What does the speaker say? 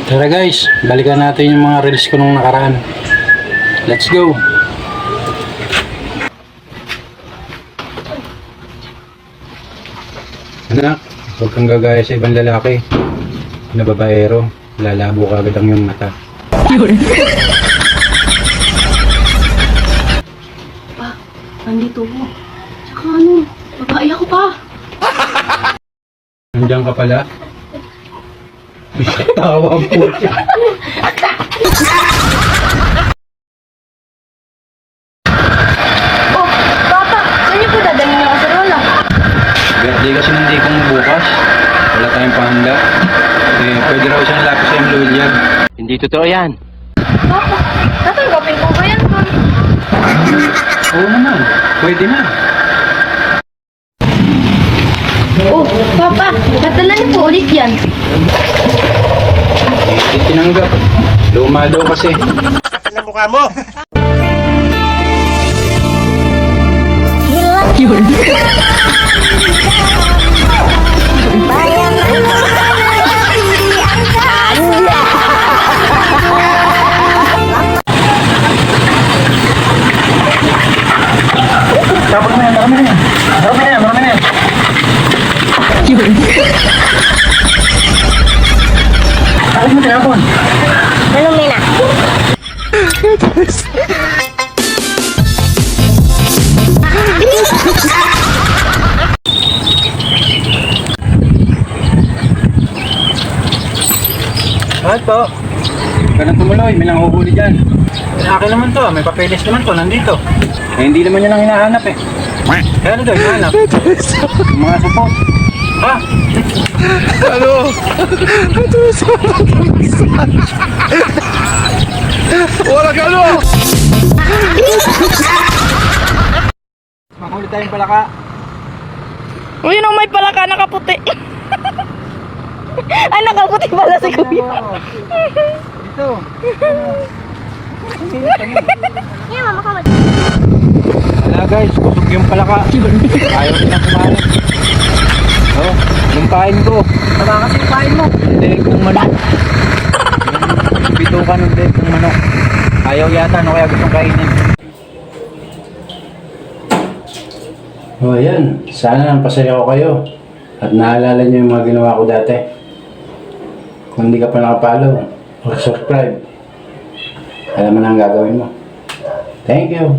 Tara guys, balikan natin yung mga reels ko nung nakaraan. Let's go! Anak, huwag kang gagaya sa ibang lalaki. Na babaero, lalabo ka agad ang iyong mata. Pa, nandito ko. Tsaka ano, babae ako pa. Nandiyan ka pala? Tawa po siya. Oh, Papa, saan niyo po dadalhin yung kasarola? Birthday kasi ng di kong bukas. Wala tayong pahanda. Pwede raw siyang lapis sa yung lulyag. Hindi totoo yan. Papa, tatanggapin ko ba yan, Tol? Oo naman, pwede na. Oh, Papa, dadala niyo po ulit yan. Hindi tinanggap. Luma daw kasi. Sa mukha mo! Tapos na yan, marami na yan. Marami na yan, marami na yan. Bakit mo tinapon? Malumi na. Bakit po? Ganun tumuloy, may nanguhuli dyan. Akin naman to, may papeles naman to, nandito. Hindi naman yan ang hinahanap eh. Kaya ano daw, hinahanap? Yung mga supot. Ha? Ano? Ito sa wala ka ano? Mahuli tayong palaka. Uy, no, may palaka nakaputi. Ay, nakaputi pala si Kuya. Dito. Yan, mama ka. Wala guys, kusog yung palaka. Ayaw nilang kumain. Oh, lumpain ko. Tama kasi lumpain mo. Hindi, kung manok. Yung bitukan ng dek kung manok. Ayaw yata, no, kaya gustong kainin. Oh, ayan. Sana napasaya ko kayo. At naalala niyo yung mga ginawa ko dati. Kung hindi ka pa nakapollow or subscribe, alam mo na ang gagawin mo. Thank you.